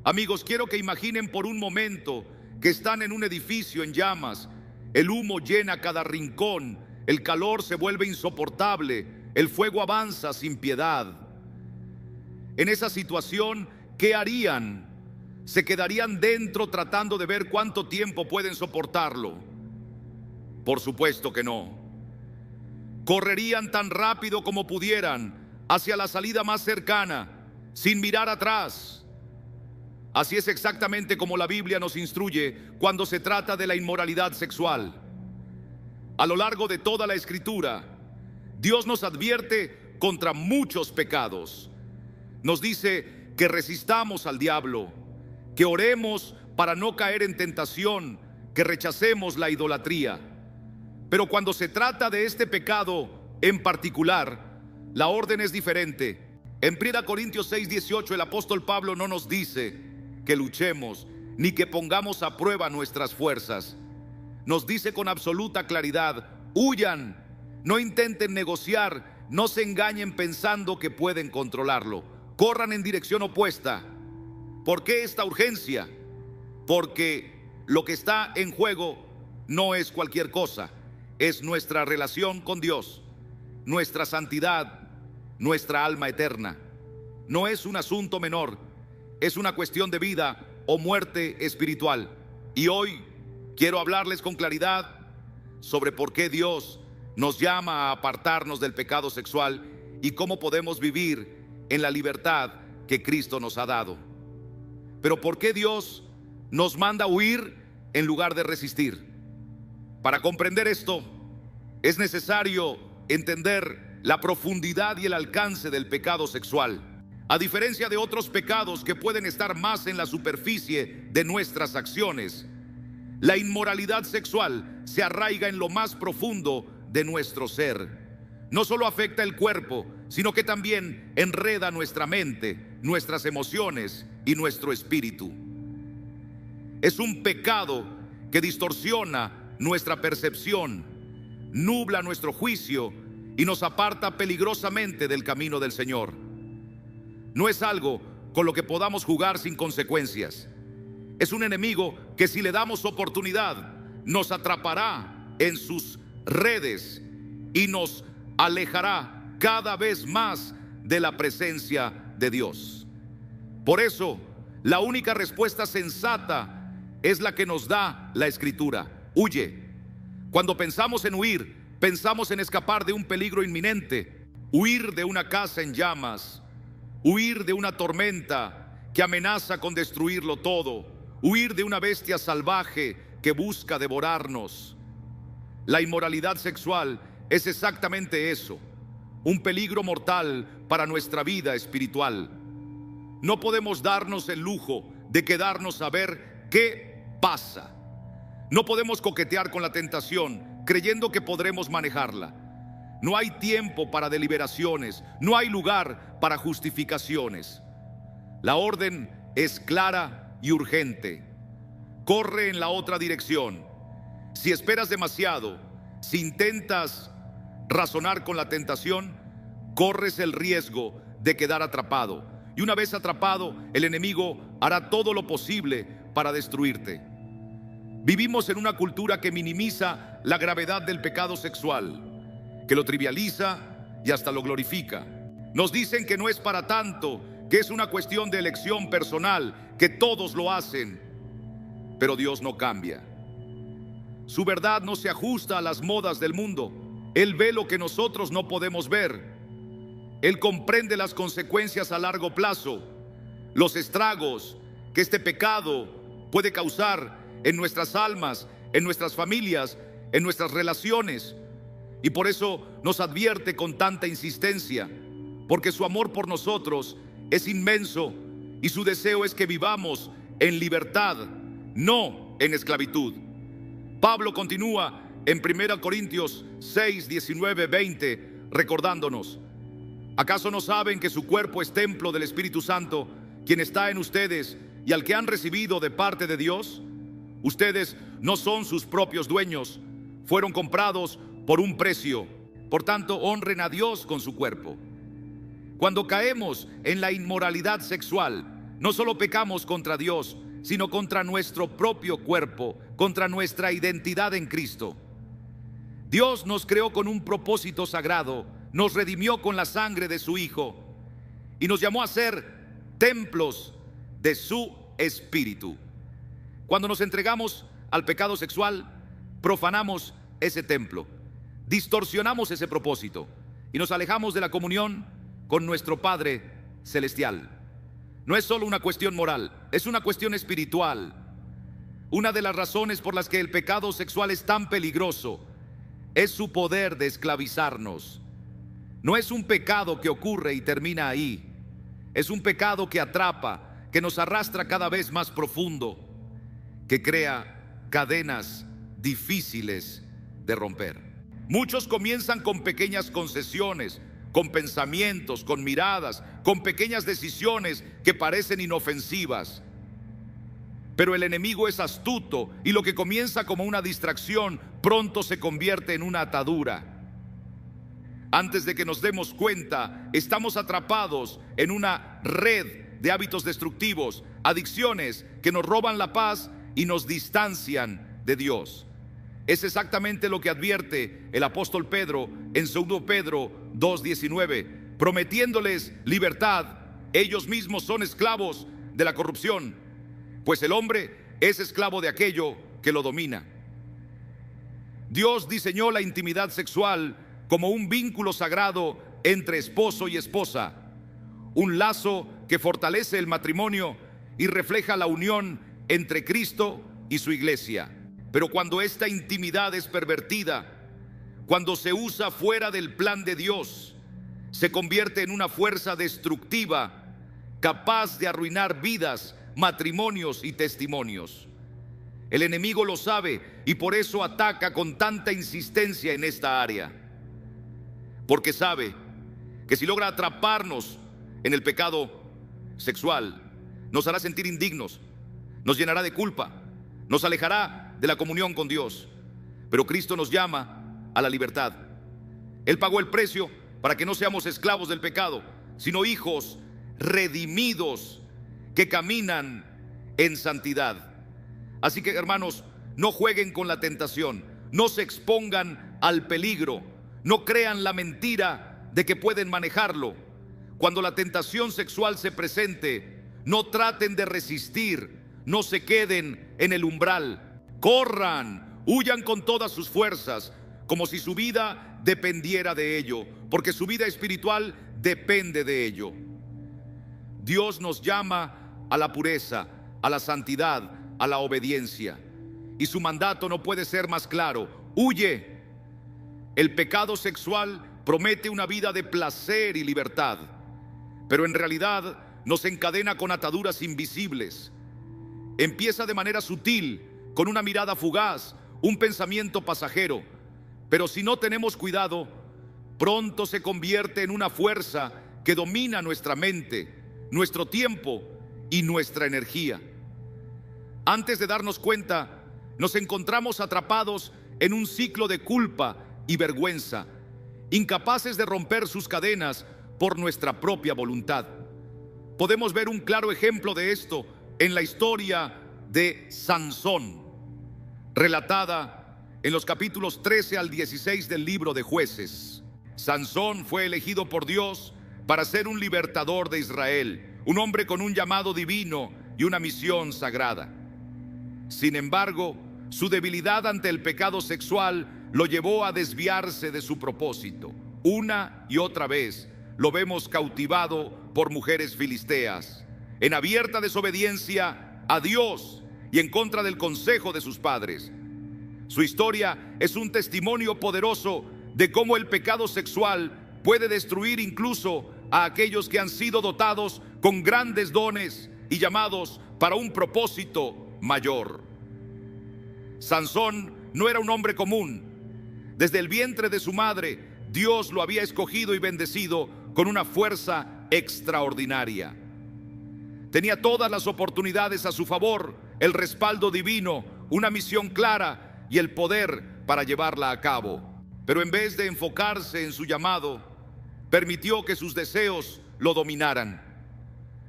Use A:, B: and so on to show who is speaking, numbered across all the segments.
A: Amigos, quiero que imaginen por un momento que están en un edificio en llamas. El humo llena cada rincón, el calor se vuelve insoportable, el fuego avanza sin piedad. En esa situación, ¿qué harían? ¿Se quedarían dentro tratando de ver cuánto tiempo pueden soportarlo? Por supuesto que no. Correrían tan rápido como pudieran hacia la salida más cercana, sin mirar atrás. Así es exactamente como la Biblia nos instruye cuando se trata de la inmoralidad sexual. A lo largo de toda la Escritura, Dios nos advierte contra muchos pecados. Nos dice que resistamos al diablo, que oremos para no caer en tentación, que rechacemos la idolatría. Pero cuando se trata de este pecado en particular, la orden es diferente. En 1 Corintios 6:18 el apóstol Pablo no nos dice que luchemos ni que pongamos a prueba nuestras fuerzas. Nos dice con absoluta claridad: huyan, no intenten negociar, no se engañen pensando que pueden controlarlo. Corran en dirección opuesta. ¿Por qué esta urgencia? Porque lo que está en juego no es cualquier cosa, es nuestra relación con Dios, nuestra santidad, nuestra alma eterna. No es un asunto menor, es una cuestión de vida o muerte espiritual. Y hoy quiero hablarles con claridad sobre por qué Dios nos llama a apartarnos del pecado sexual y cómo podemos vivir en la libertad que Cristo nos ha dado. Pero ¿por qué Dios nos manda huir en lugar de resistir? Para comprender esto, es necesario entender la profundidad y el alcance del pecado sexual. A diferencia de otros pecados que pueden estar más en la superficie de nuestras acciones, la inmoralidad sexual se arraiga en lo más profundo de nuestro ser. No solo afecta el cuerpo, sino que también enreda nuestra mente, nuestras emociones y nuestro espíritu. Es un pecado que distorsiona nuestra percepción, nubla nuestro juicio y nos aparta peligrosamente del camino del Señor. No es algo con lo que podamos jugar sin consecuencias. Es un enemigo que, si le damos oportunidad, nos atrapará en sus redes y nos alejará cada vez más de la presencia de Dios. Por eso, la única respuesta sensata es la que nos da la Escritura: huye. Cuando pensamos en huir, pensamos en escapar de un peligro inminente, huir de una casa en llamas, huir de una tormenta que amenaza con destruirlo todo, huir de una bestia salvaje que busca devorarnos. La inmoralidad sexual es exactamente eso, un peligro mortal para nuestra vida espiritual. No podemos darnos el lujo de quedarnos a ver qué pasa. No podemos coquetear con la tentación creyendo que podremos manejarla. No hay tiempo para deliberaciones, no hay lugar para justificaciones. La orden es clara y urgente. Corre en la otra dirección. Si esperas demasiado, si intentas razonar con la tentación, corres el riesgo de quedar atrapado. Y una vez atrapado, el enemigo hará todo lo posible para destruirte. Vivimos en una cultura que minimiza la gravedad del pecado sexual, que lo trivializa y hasta lo glorifica. Nos dicen que no es para tanto, que es una cuestión de elección personal, que todos lo hacen. Pero Dios no cambia. Su verdad no se ajusta a las modas del mundo. Él ve lo que nosotros no podemos ver. Él comprende las consecuencias a largo plazo, los estragos que este pecado puede causar en nuestras almas, en nuestras familias, en nuestras relaciones. Y por eso nos advierte con tanta insistencia, porque su amor por nosotros es inmenso y su deseo es que vivamos en libertad, no en esclavitud. Pablo continúa en 1 Corintios 6, 19, 20, recordándonos: ¿acaso no saben que su cuerpo es templo del Espíritu Santo, quien está en ustedes y al que han recibido de parte de Dios? Ustedes no son sus propios dueños, fueron comprados por un precio. Por tanto, honren a Dios con su cuerpo. Cuando caemos en la inmoralidad sexual, no solo pecamos contra Dios, sino contra nuestro propio cuerpo, contra nuestra identidad en Cristo. Dios nos creó con un propósito sagrado, nos redimió con la sangre de su Hijo y nos llamó a ser templos de su Espíritu. Cuando nos entregamos al pecado sexual, profanamos ese templo, distorsionamos ese propósito y nos alejamos de la comunión con nuestro Padre Celestial. No es solo una cuestión moral, es una cuestión espiritual. Una de las razones por las que el pecado sexual es tan peligroso es su poder de esclavizarnos. No es un pecado que ocurre y termina ahí. Es un pecado que atrapa, que nos arrastra cada vez más profundo, que crea cadenas difíciles de romper. Muchos comienzan con pequeñas concesiones, con pensamientos, con miradas, con pequeñas decisiones que parecen inofensivas. Pero el enemigo es astuto y lo que comienza como una distracción pronto se convierte en una atadura. Antes de que nos demos cuenta, estamos atrapados en una red de hábitos destructivos, adicciones que nos roban la paz y nos distancian de Dios. Es exactamente lo que advierte el apóstol Pedro en 2 Pedro 2:19, prometiéndoles libertad. Ellos mismos son esclavos de la corrupción, pues el hombre es esclavo de aquello que lo domina. Dios diseñó la intimidad sexual como un vínculo sagrado entre esposo y esposa, un lazo que fortalece el matrimonio y refleja la unión entre Cristo y su iglesia. Pero cuando esta intimidad es pervertida, cuando se usa fuera del plan de Dios, se convierte en una fuerza destructiva, capaz de arruinar vidas, matrimonios y testimonios. El enemigo lo sabe y por eso ataca con tanta insistencia en esta área. Porque sabe que si logra atraparnos en el pecado sexual, nos hará sentir indignos, nos llenará de culpa, nos alejará de la comunión con Dios. Pero Cristo nos llama a la libertad. Él pagó el precio para que no seamos esclavos del pecado, sino hijos redimidos que caminan en santidad. Así que, hermanos, no jueguen con la tentación, no se expongan al peligro, no crean la mentira de que pueden manejarlo. Cuando la tentación sexual se presente, no traten de resistir, no se queden en el umbral. Corran, huyan con todas sus fuerzas, como si su vida dependiera de ello, porque su vida espiritual depende de ello. Dios nos llama a la pureza, a la santidad, a la obediencia, y su mandato no puede ser más claro: huye. El pecado sexual promete una vida de placer y libertad, pero en realidad nos encadena con ataduras invisibles. Empieza de manera sutil, con una mirada fugaz, un pensamiento pasajero, pero si no tenemos cuidado, pronto se convierte en una fuerza que domina nuestra mente, nuestro tiempo y nuestra energía. Antes de darnos cuenta, nos encontramos atrapados en un ciclo de culpa y vergüenza, incapaces de romper sus cadenas por nuestra propia voluntad. Podemos ver un claro ejemplo de esto en la historia de Sansón, relatada en los capítulos 13 al 16 del libro de Jueces. Sansón fue elegido por Dios para ser un libertador de Israel, un hombre con un llamado divino y una misión sagrada. Sin embargo, su debilidad ante el pecado sexual lo llevó a desviarse de su propósito. Una y otra vez lo vemos cautivado por mujeres filisteas, en abierta desobediencia a Dios y en contra del consejo de sus padres. Su historia es un testimonio poderoso de cómo el pecado sexual puede destruir incluso a aquellos que han sido dotados con grandes dones y llamados para un propósito mayor. Sansón no era un hombre común. Desde el vientre de su madre, Dios lo había escogido y bendecido con una fuerza extraordinaria. Tenía todas las oportunidades a su favor, el respaldo divino, una misión clara y el poder para llevarla a cabo. Pero en vez de enfocarse en su llamado, permitió que sus deseos lo dominaran.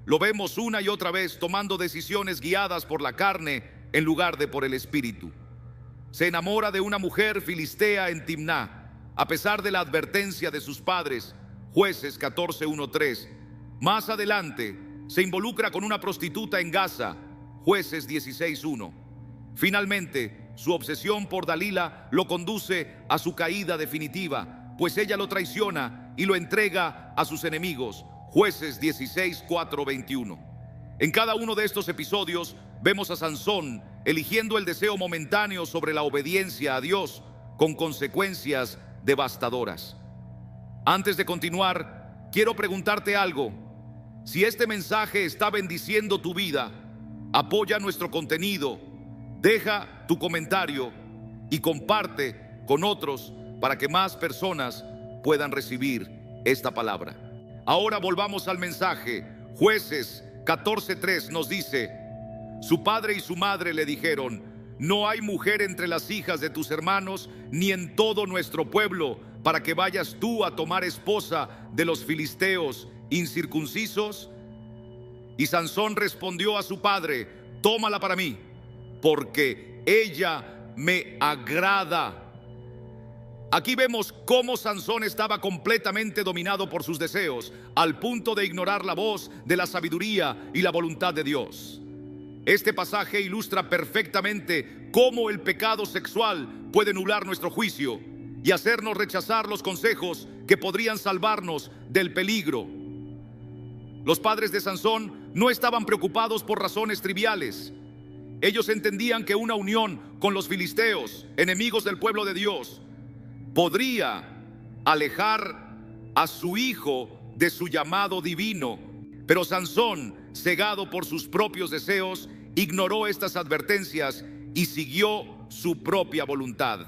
A: lo vemos una y otra vez tomando decisiones guiadas por la carne en lugar de por el espíritu. Se enamora de una mujer filistea en Timná, a pesar de la advertencia de sus padres, Jueces 14:1-3. Más adelante, se involucra con una prostituta en Gaza, Jueces 16:1. Finalmente, su obsesión por Dalila lo conduce a su caída definitiva, pues ella lo traiciona y lo entrega a sus enemigos, Jueces 16:4-21. En cada uno de estos episodios vemos a Sansón eligiendo el deseo momentáneo sobre la obediencia a Dios, con consecuencias devastadoras. Antes de continuar, quiero preguntarte algo. Si este mensaje está bendiciendo tu vida, apoya nuestro contenido, deja tu comentario y comparte con otros para que más personas puedan recibir esta palabra. Ahora volvamos al mensaje. Jueces 14:3 nos dice: su padre y su madre le dijeron: no hay mujer entre las hijas de tus hermanos, ni en todo nuestro pueblo, para que vayas tú a tomar esposa de los filisteos incircuncisos. Y Sansón respondió a su padre: tómala para mí, porque ella me agrada. Aquí vemos cómo Sansón estaba completamente dominado por sus deseos, al punto de ignorar la voz de la sabiduría y la voluntad de Dios. Este pasaje ilustra perfectamente cómo el pecado sexual puede nublar nuestro juicio y hacernos rechazar los consejos que podrían salvarnos del peligro. Los padres de Sansón no estaban preocupados por razones triviales. Ellos entendían que una unión con los filisteos, enemigos del pueblo de Dios, podría alejar a su hijo de su llamado divino. Pero Sansón, cegado por sus propios deseos, ignoró estas advertencias y siguió su propia voluntad.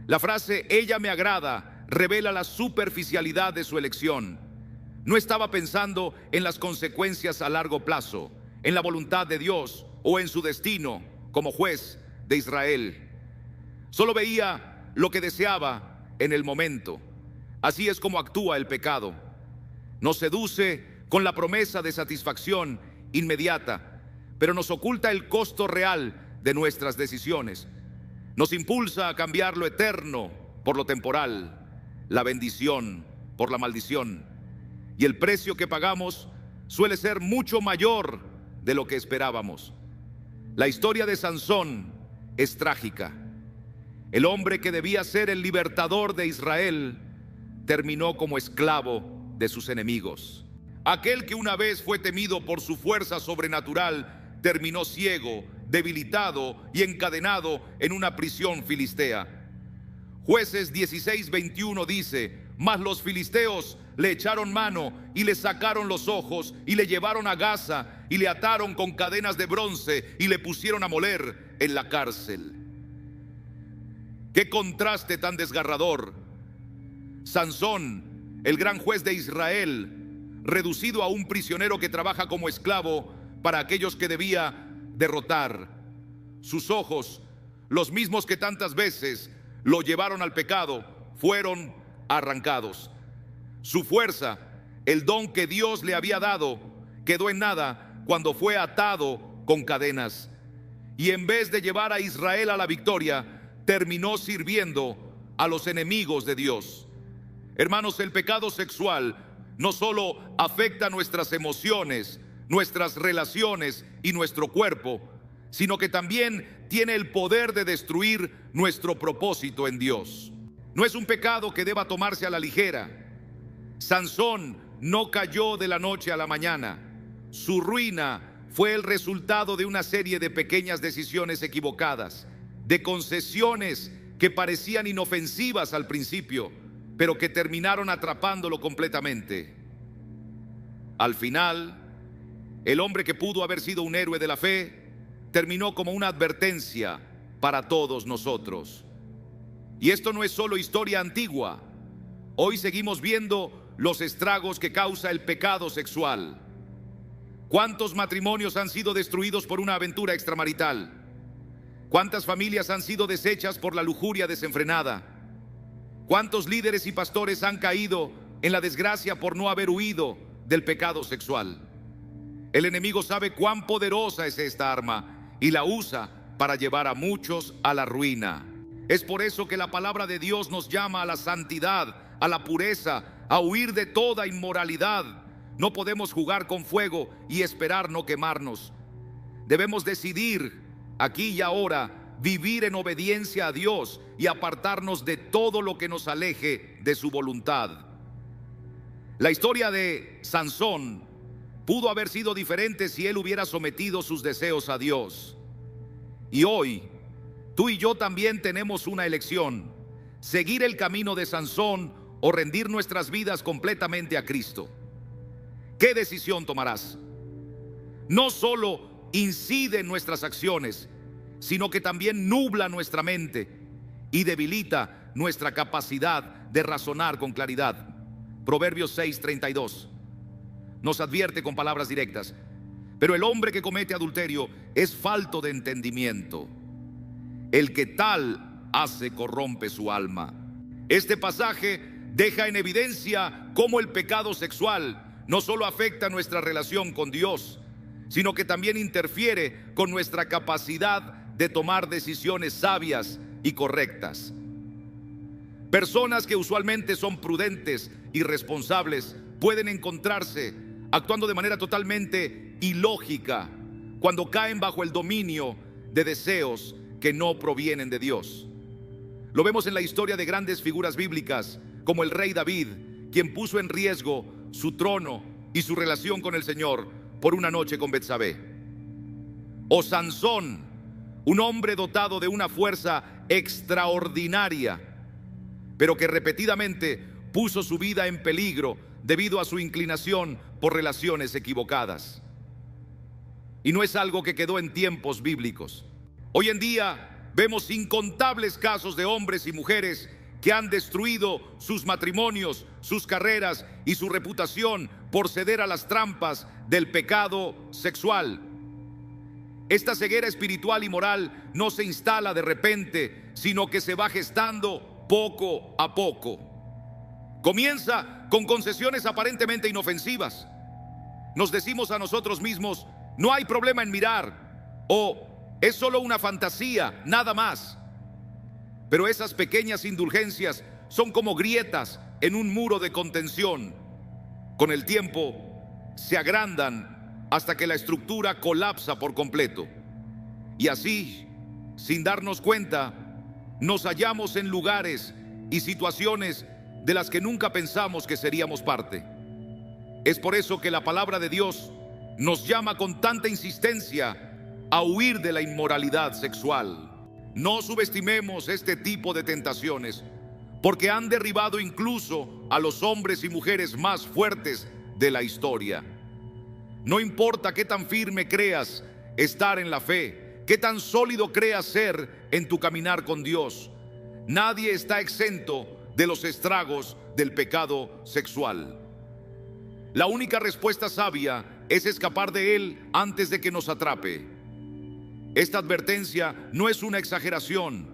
A: La frase "ella me agrada" revela la superficialidad de su elección. No estaba pensando en las consecuencias a largo plazo, en la voluntad de Dios o en su destino como juez de Israel. Solo veía lo que deseaba en el momento. Así es como actúa el pecado. Nos seduce con la promesa de satisfacción inmediata, pero nos oculta el costo real de nuestras decisiones. Nos impulsa a cambiar lo eterno por lo temporal, la bendición por la maldición. Y el precio que pagamos suele ser mucho mayor de lo que esperábamos. La historia de Sansón es trágica. El hombre que debía ser el libertador de Israel terminó como esclavo de sus enemigos. Aquel que una vez fue temido por su fuerza sobrenatural terminó ciego, debilitado y encadenado en una prisión filistea. Jueces 16:21 dice: mas los filisteos le echaron mano y le sacaron los ojos y le llevaron a Gaza y le ataron con cadenas de bronce y le pusieron a moler en la cárcel. ¡Qué contraste tan desgarrador! Sansón, el gran juez de Israel, reducido a un prisionero que trabaja como esclavo para aquellos que debía derrotar. Sus ojos, los mismos que tantas veces lo llevaron al pecado, fueron arrancados. Su fuerza, el don que Dios le había dado, quedó en nada cuando fue atado con cadenas. Y en vez de llevar a Israel a la victoria, terminó sirviendo a los enemigos de Dios. Hermanos, el pecado sexual no solo afecta nuestras emociones, nuestras relaciones y nuestro cuerpo, sino que también tiene el poder de destruir nuestro propósito en Dios. No es un pecado que deba tomarse a la ligera. Sansón no cayó de la noche a la mañana. Su ruina fue el resultado de una serie de pequeñas decisiones equivocadas, de concesiones que parecían inofensivas al principio, pero que terminaron atrapándolo completamente. Al final, el hombre que pudo haber sido un héroe de la fe terminó como una advertencia para todos nosotros. Y esto no es solo historia antigua. Hoy seguimos viendo los estragos que causa el pecado sexual. ¿Cuántos matrimonios han sido destruidos por una aventura extramarital? ¿Cuántas familias han sido deshechas por la lujuria desenfrenada? ¿Cuántos líderes y pastores han caído en la desgracia por no haber huido del pecado sexual? El enemigo sabe cuán poderosa es esta arma y la usa para llevar a muchos a la ruina. Es por eso que la palabra de Dios nos llama a la santidad, a la pureza, a huir de toda inmoralidad. No podemos jugar con fuego y esperar no quemarnos. Debemos decidir aquí y ahora vivir en obediencia a Dios y apartarnos de todo lo que nos aleje de su voluntad. La historia de Sansón pudo haber sido diferente si él hubiera sometido sus deseos a Dios. Y hoy, tú y yo también tenemos una elección: seguir el camino de Sansón o rendir nuestras vidas completamente a Cristo. ¿Qué decisión tomarás? No solo incide en nuestras acciones, sino que también nubla nuestra mente y debilita nuestra capacidad de razonar con claridad. Proverbios 6:32 nos advierte con palabras directas: pero el hombre que comete adulterio es falto de entendimiento. El que tal hace corrompe su alma. Este pasaje deja en evidencia cómo el pecado sexual no solo afecta nuestra relación con Dios, sino que también interfiere con nuestra capacidad de tomar decisiones sabias y correctas. Personas que usualmente son prudentes y responsables pueden encontrarse actuando de manera totalmente ilógica cuando caen bajo el dominio de deseos que no provienen de Dios. Lo vemos en la historia de grandes figuras bíblicas como el rey David, quien puso en riesgo su trono y su relación con el Señor por una noche con Betsabé. O Sansón, un hombre dotado de una fuerza extraordinaria, pero que repetidamente puso su vida en peligro debido a su inclinación por relaciones equivocadas. Y no es algo que quedó en tiempos bíblicos. Hoy en día vemos incontables casos de hombres y mujeres que han destruido sus matrimonios, sus carreras y su reputación por ceder a las trampas del pecado sexual. Esta ceguera espiritual y moral no se instala de repente, sino que se va gestando poco a poco. Comienza con concesiones aparentemente inofensivas. Nos decimos a nosotros mismos: no hay problema en mirar, o es solo una fantasía, nada más. Pero esas pequeñas indulgencias son como grietas en un muro de contención. Con el tiempo se agrandan hasta que la estructura colapsa por completo. Y así, sin darnos cuenta, nos hallamos en lugares y situaciones de las que nunca pensamos que seríamos parte. Es por eso que la palabra de Dios nos llama con tanta insistencia a huir de la inmoralidad sexual. No subestimemos este tipo de tentaciones, porque han derribado incluso a los hombres y mujeres más fuertes de la historia. No importa qué tan firme creas estar en la fe, qué tan sólido creas ser en tu caminar con Dios, nadie está exento de los estragos del pecado sexual. La única respuesta sabia es escapar de él antes de que nos atrape. Esta advertencia no es una exageración,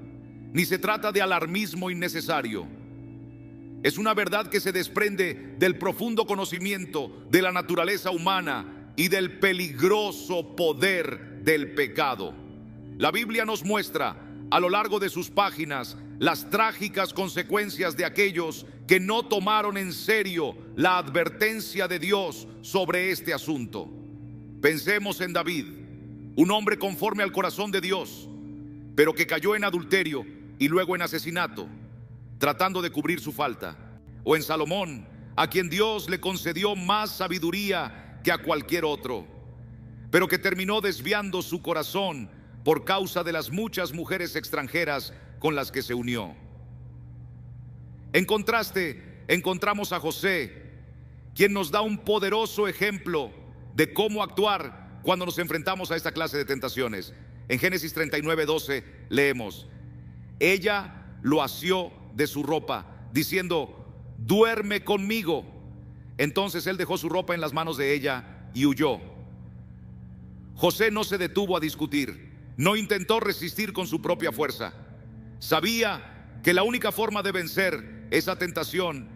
A: ni se trata de alarmismo innecesario. Es una verdad que se desprende del profundo conocimiento de la naturaleza humana y del peligroso poder del pecado. La Biblia nos muestra a lo largo de sus páginas las trágicas consecuencias de aquellos que no tomaron en serio la advertencia de Dios sobre este asunto. Pensemos en David, un hombre conforme al corazón de Dios, pero que cayó en adulterio y luego en asesinato, tratando de cubrir su falta. O en Salomón, a quien Dios le concedió más sabiduría que a cualquier otro, pero que terminó desviando su corazón por causa de las muchas mujeres extranjeras con las que se unió. En contraste, encontramos a José, quien nos da un poderoso ejemplo de cómo actuar cuando nos enfrentamos a esta clase de tentaciones. En Génesis 39:12 leemos: ella lo asió de su ropa, diciendo: duerme conmigo. Entonces él dejó su ropa en las manos de ella y huyó. José no se detuvo a discutir, no intentó resistir con su propia fuerza. Sabía que la única forma de vencer esa tentación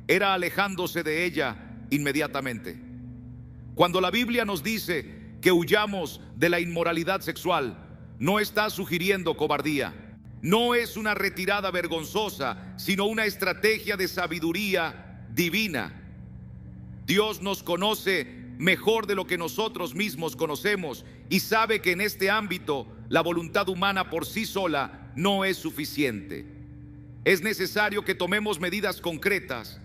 A: era alejándose de ella inmediatamente. Cuando la Biblia nos dice que huyamos de la inmoralidad sexual, no está sugiriendo cobardía. No es una retirada vergonzosa, sino una estrategia de sabiduría divina. Dios nos conoce mejor de lo que nosotros mismos conocemos y sabe que en este ámbito la voluntad humana por sí sola no es suficiente. Es necesario que tomemos medidas concretas,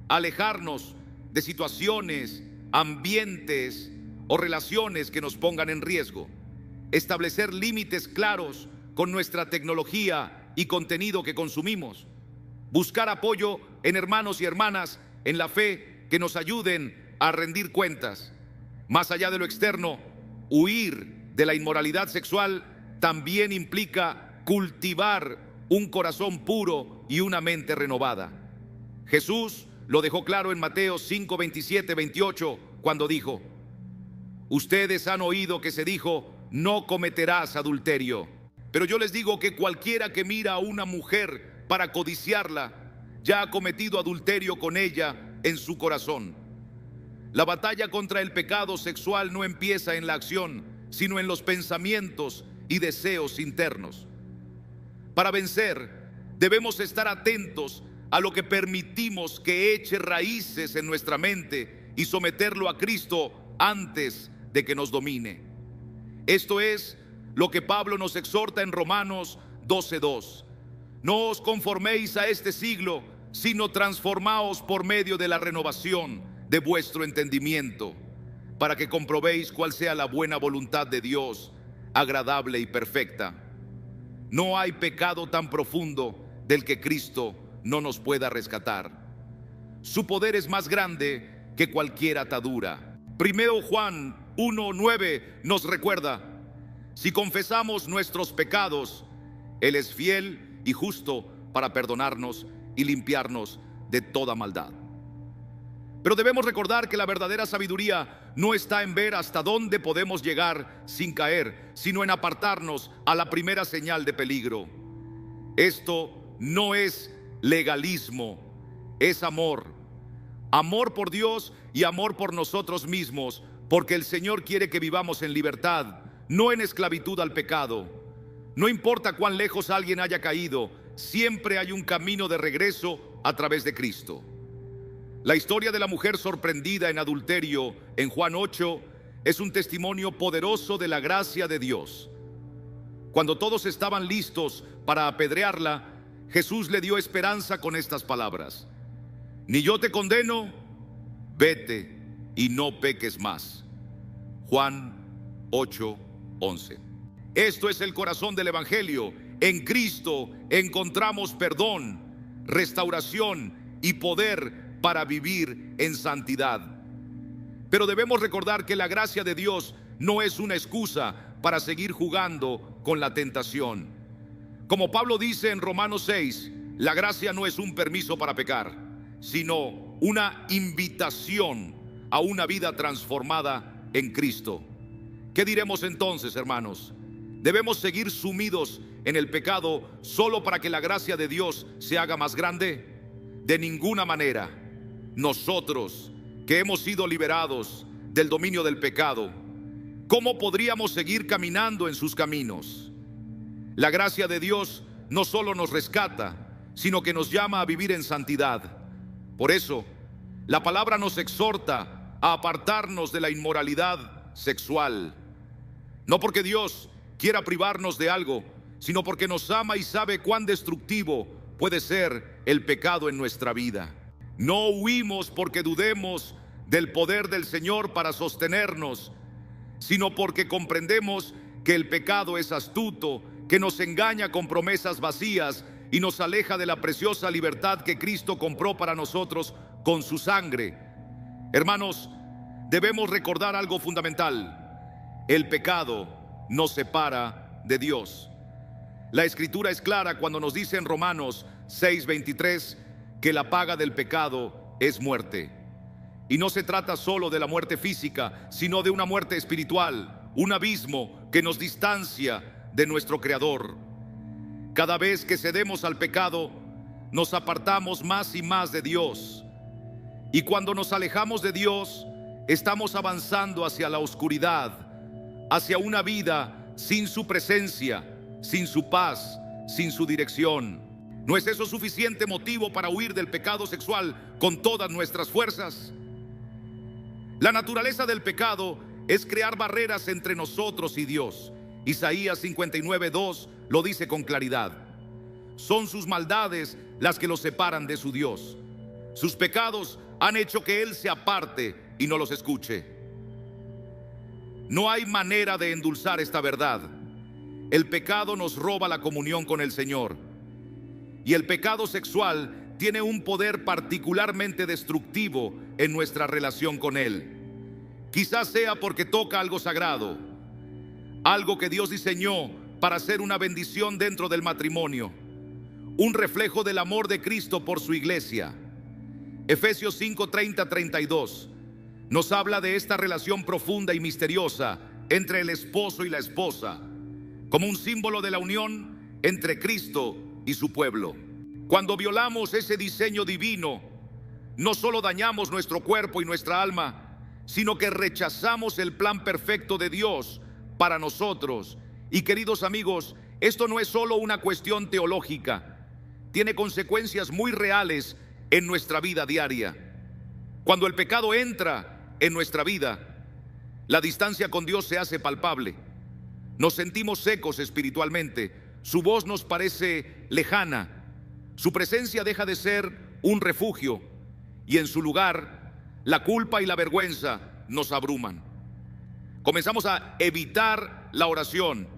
A: alejarnos de situaciones, ambientes o relaciones que nos pongan en riesgo, establecer límites claros con nuestra tecnología y contenido que consumimos, buscar apoyo en hermanos y hermanas en la fe que nos ayuden a rendir cuentas. Más allá de lo externo, huir de la inmoralidad sexual también implica cultivar un corazón puro y una mente renovada. Jesús lo dejó claro en Mateo 5, 27, 28, cuando dijo: ustedes han oído que se dijo, no cometerás adulterio. Pero yo les digo que cualquiera que mira a una mujer para codiciarla, ya ha cometido adulterio con ella en su corazón. La batalla contra el pecado sexual no empieza en la acción, sino en los pensamientos y deseos internos. Para vencer, debemos estar atentos a lo que permitimos que eche raíces en nuestra mente y someterlo a Cristo antes de que nos domine. Esto es lo que Pablo nos exhorta en Romanos 12:2. No os conforméis a este siglo, sino transformaos por medio de la renovación de vuestro entendimiento, para que comprobéis cuál sea la buena voluntad de Dios, agradable y perfecta. No hay pecado tan profundo del que Cristo no nos pueda rescatar. Su poder es más grande que cualquier atadura. Primero Juan 1:9 nos recuerda: si confesamos nuestros pecados, Él es fiel y justo para perdonarnos y limpiarnos de toda maldad. Pero debemos recordar que la verdadera sabiduría no está en ver hasta dónde podemos llegar sin caer, sino en apartarnos a la primera señal de peligro. Esto no es legalismo, es amor. Amor por Dios y amor por nosotros mismos, porque el Señor quiere que vivamos en libertad, no en esclavitud al pecado. No importa cuán lejos alguien haya caído, siempre hay un camino de regreso a través de Cristo. La historia de la mujer sorprendida en adulterio en Juan 8 es un testimonio poderoso de la gracia de Dios. Cuando todos estaban listos para apedrearla, Jesús le dio esperanza con estas palabras: ni yo te condeno, vete y no peques más. Juan 8:11. Esto es el corazón del Evangelio. En Cristo encontramos perdón, restauración y poder para vivir en santidad. Pero debemos recordar que la gracia de Dios no es una excusa para seguir jugando con la tentación. Como Pablo dice en Romanos 6, la gracia no es un permiso para pecar, sino una invitación a una vida transformada en Cristo. ¿Qué diremos entonces, hermanos? ¿Debemos seguir sumidos en el pecado solo para que la gracia de Dios se haga más grande? De ninguna manera. Nosotros, que hemos sido liberados del dominio del pecado, ¿cómo podríamos seguir caminando en sus caminos? La gracia de Dios no solo nos rescata, sino que nos llama a vivir en santidad. Por eso, la palabra nos exhorta a apartarnos de la inmoralidad sexual. No porque Dios quiera privarnos de algo, sino porque nos ama y sabe cuán destructivo puede ser el pecado en nuestra vida. No huimos porque dudemos del poder del Señor para sostenernos, sino porque comprendemos que el pecado es astuto, que nos engaña con promesas vacías y nos aleja de la preciosa libertad que Cristo compró para nosotros con su sangre. Hermanos, debemos recordar algo fundamental: el pecado nos separa de Dios. La Escritura es clara cuando nos dice en Romanos 6:23 que la paga del pecado es muerte. Y no se trata solo de la muerte física, sino de una muerte espiritual, un abismo que nos distancia de nuestro Creador. Cada vez que cedemos al pecado, nos apartamos más y más de Dios. Y cuando nos alejamos de Dios, estamos avanzando hacia la oscuridad, hacia una vida sin su presencia, sin su paz, sin su dirección. ¿No es eso suficiente motivo para huir del pecado sexual con todas nuestras fuerzas? La naturaleza del pecado es crear barreras entre nosotros y Dios. Isaías 59:2 lo dice con claridad. Son sus maldades las que los separan de su Dios. Sus pecados han hecho que Él se aparte y no los escuche. No hay manera de endulzar esta verdad. El pecado nos roba la comunión con el Señor. Y el pecado sexual tiene un poder particularmente destructivo en nuestra relación con Él. Quizás sea porque toca algo sagrado, algo que Dios diseñó para ser una bendición dentro del matrimonio, un reflejo del amor de Cristo por su iglesia. Efesios 5:30-32 nos habla de esta relación profunda y misteriosa entre el esposo y la esposa, como un símbolo de la unión entre Cristo y su pueblo. Cuando violamos ese diseño divino, no solo dañamos nuestro cuerpo y nuestra alma, sino que rechazamos el plan perfecto de Dios para nosotros. Y queridos amigos, esto no es solo una cuestión teológica, tiene consecuencias muy reales en nuestra vida diaria. Cuando el pecado entra en nuestra vida, la distancia con Dios se hace palpable. Nos sentimos secos espiritualmente, su voz nos parece lejana, su presencia deja de ser un refugio y en su lugar la culpa y la vergüenza nos abruman. Comenzamos a evitar la oración,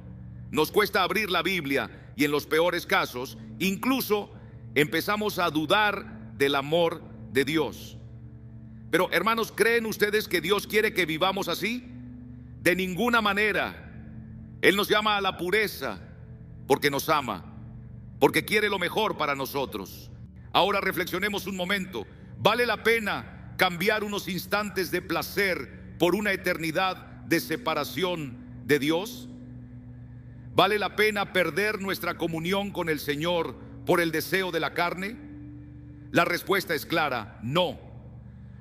A: nos cuesta abrir la Biblia y en los peores casos incluso empezamos a dudar del amor de Dios. Pero hermanos, ¿creen ustedes que Dios quiere que vivamos así? De ninguna manera. Él nos llama a la pureza porque nos ama, porque quiere lo mejor para nosotros. Ahora reflexionemos un momento. ¿Vale la pena cambiar unos instantes de placer por una eternidad de separación de Dios? ¿Vale la pena perder nuestra comunión con el Señor por el deseo de la carne? La respuesta es clara: no.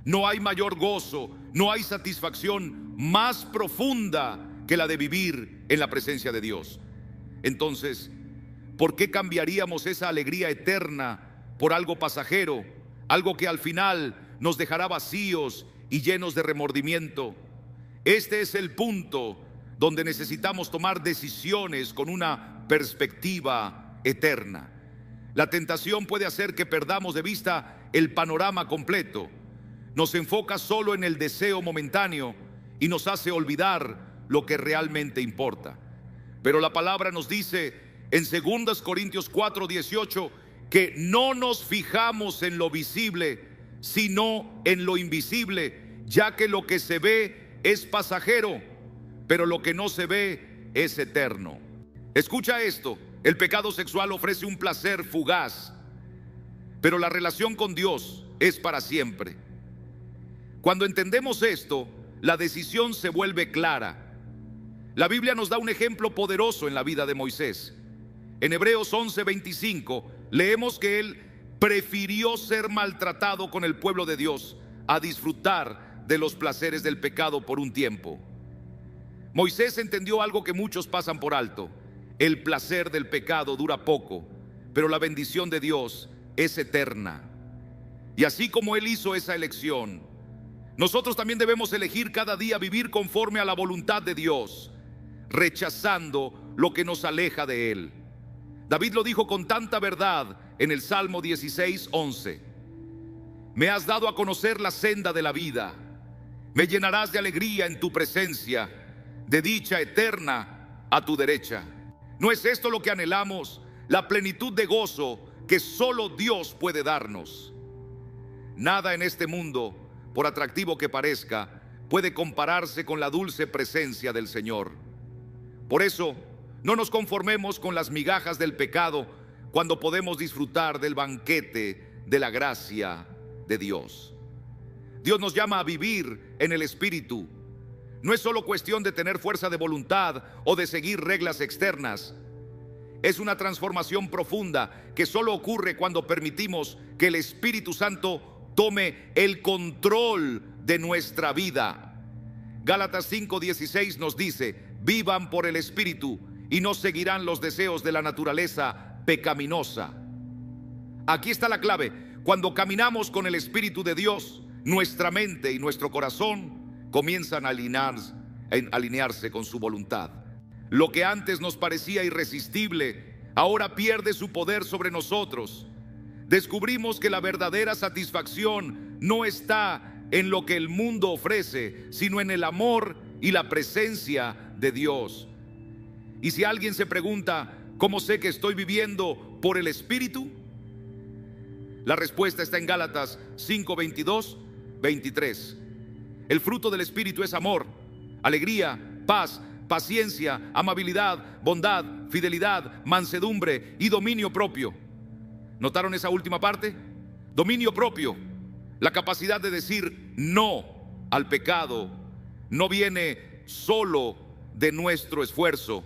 A: No hay mayor gozo, no hay satisfacción más profunda que la de vivir en la presencia de Dios. Entonces, ¿por qué cambiaríamos esa alegría eterna por algo pasajero, algo que al final nos dejará vacíos y llenos de remordimiento? Este es el punto donde necesitamos tomar decisiones con una perspectiva eterna. La tentación puede hacer que perdamos de vista el panorama completo. Nos enfoca solo en el deseo momentáneo y nos hace olvidar lo que realmente importa. Pero la palabra nos dice en 2 Corintios 4:18 que no nos fijamos en lo visible, sino en lo invisible, ya que lo que se ve es pasajero, pero lo que no se ve es eterno. Escucha esto: el pecado sexual ofrece un placer fugaz, pero la relación con Dios es para siempre. Cuando entendemos esto, la decisión se vuelve clara. La Biblia nos da un ejemplo poderoso en la vida de Moisés. En Hebreos 11:25 leemos que él prefirió ser maltratado con el pueblo de Dios a disfrutar de los placeres del pecado por un tiempo. Moisés entendió algo que muchos pasan por alto: el placer del pecado dura poco, pero la bendición de Dios es eterna. Y así como él hizo esa elección, nosotros también debemos elegir cada día vivir conforme a la voluntad de Dios, rechazando lo que nos aleja de Él. David lo dijo con tanta verdad en el Salmo 16:11: me has dado a conocer la senda de la vida, me llenarás de alegría en tu presencia, de dicha eterna a tu derecha. ¿No es esto lo que anhelamos? La plenitud de gozo que solo Dios puede darnos. Nada en este mundo, por atractivo que parezca, puede compararse con la dulce presencia del Señor. Por eso, no nos conformemos con las migajas del pecado cuando podemos disfrutar del banquete de la gracia de Dios. Dios nos llama a vivir en el Espíritu. No es solo cuestión de tener fuerza de voluntad o de seguir reglas externas. Es una transformación profunda que solo ocurre cuando permitimos que el Espíritu Santo tome el control de nuestra vida. Gálatas 5:16 nos dice: vivan por el Espíritu y no seguirán los deseos de la naturaleza pecaminosa. Aquí está la clave. Cuando caminamos con el Espíritu de Dios, nuestra mente y nuestro corazón comienzan a alinearse con su voluntad. Lo que antes nos parecía irresistible, ahora pierde su poder sobre nosotros. Descubrimos que la verdadera satisfacción no está en lo que el mundo ofrece, sino en el amor y la presencia de Dios. Y si alguien se pregunta, ¿cómo sé que estoy viviendo por el Espíritu? La respuesta está en Gálatas 5:22, 23. El fruto del Espíritu es amor, alegría, paz, paciencia, amabilidad, bondad, fidelidad, mansedumbre y dominio propio. ¿Notaron esa última parte? Dominio propio. La capacidad de decir no al pecado no viene solo de nuestro esfuerzo,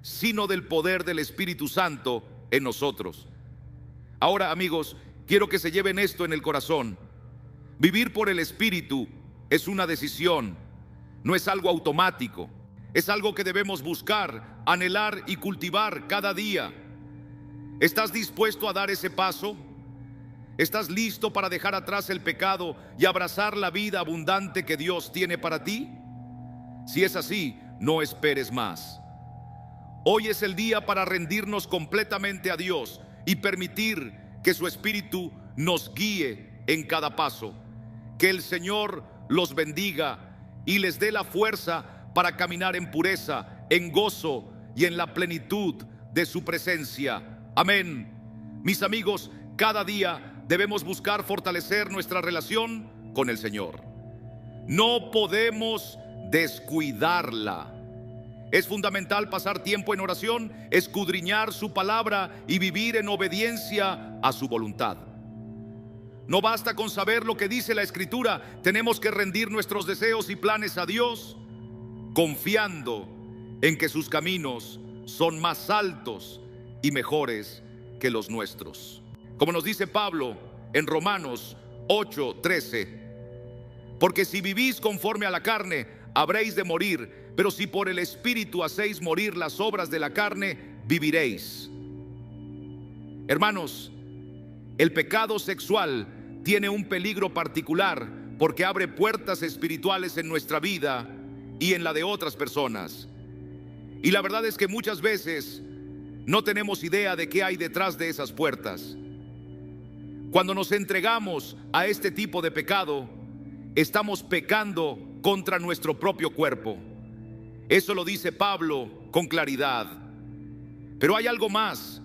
A: sino del poder del Espíritu Santo en nosotros. Ahora, amigos, quiero que se lleven esto en el corazón. Vivir por el Espíritu es una decisión, no es algo automático. Es algo que debemos buscar, anhelar y cultivar cada día. ¿Estás dispuesto a dar ese paso? ¿Estás listo para dejar atrás el pecado y abrazar la vida abundante que Dios tiene para ti? Si es así, no esperes más. Hoy es el día para rendirnos completamente a Dios y permitir que su Espíritu nos guíe en cada paso. Que el Señor los bendiga y les dé la fuerza para caminar en pureza, en gozo y en la plenitud de su presencia. Amén. Mis amigos, cada día debemos buscar fortalecer nuestra relación con el Señor. No podemos descuidarla. Es fundamental pasar tiempo en oración, escudriñar su palabra y vivir en obediencia a su voluntad. No basta con saber lo que dice la Escritura, tenemos que rendir nuestros deseos y planes a Dios, confiando en que sus caminos son más altos y mejores que los nuestros. Como nos dice Pablo en Romanos 8:13, porque si vivís conforme a la carne, habréis de morir, pero si por el Espíritu hacéis morir las obras de la carne, viviréis. Hermanos, el pecado sexual tiene un peligro particular porque abre puertas espirituales en nuestra vida y en la de otras personas. Y la verdad es que muchas veces no tenemos idea de qué hay detrás de esas puertas. Cuando nos entregamos a este tipo de pecado, estamos pecando contra nuestro propio cuerpo. Eso lo dice Pablo con claridad. Pero hay algo más.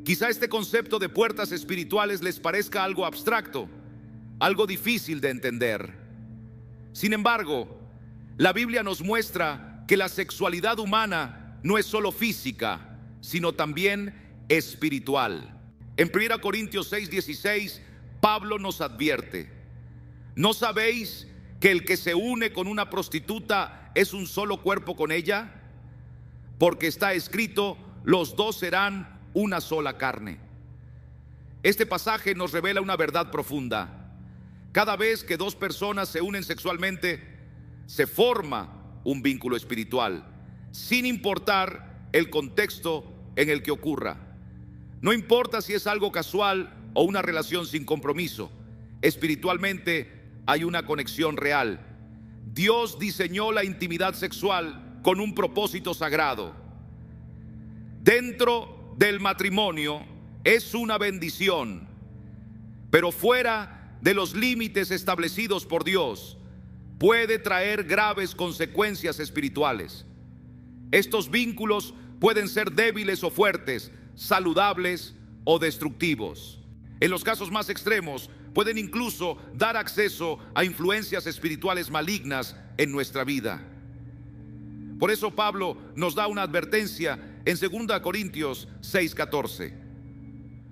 A: Quizá este concepto de puertas espirituales les parezca algo abstracto, algo difícil de entender. Sin embargo, la Biblia nos muestra que la sexualidad humana no es solo física, sino también espiritual. En 1 Corintios 6:16, Pablo nos advierte: ¿no sabéis que el que se une con una prostituta es un solo cuerpo con ella? Porque está escrito, los dos serán una sola carne. Este pasaje nos revela una verdad profunda. Cada vez que dos personas se unen sexualmente, se forma un vínculo espiritual, sin importar el contexto en el que ocurra. No importa si es algo casual o una relación sin compromiso, espiritualmente hay una conexión real. Dios diseñó la intimidad sexual con un propósito sagrado. Dentro del matrimonio es una bendición, pero fuera de los límites establecidos por Dios, puede traer graves consecuencias espirituales. Estos vínculos pueden ser débiles o fuertes, saludables o destructivos. En los casos más extremos, pueden incluso dar acceso a influencias espirituales malignas en nuestra vida. Por eso Pablo nos da una advertencia en 2 Corintios 6:14.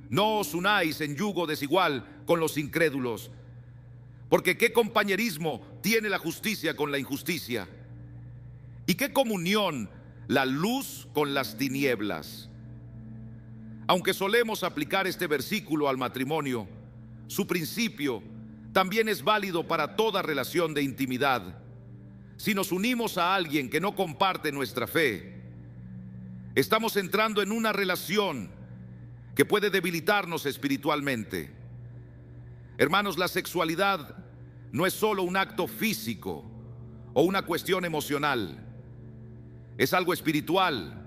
A: No os unáis en yugo desigual con los incrédulos, porque ¿qué compañerismo tiene la justicia con la injusticia? ¿Y qué comunión la luz con las tinieblas? Aunque solemos aplicar este versículo al matrimonio, su principio también es válido para toda relación de intimidad. Si nos unimos a alguien que no comparte nuestra fe, estamos entrando en una relación que puede debilitarnos espiritualmente. Hermanos, la sexualidad no es solo un acto físico o una cuestión emocional, es algo espiritual.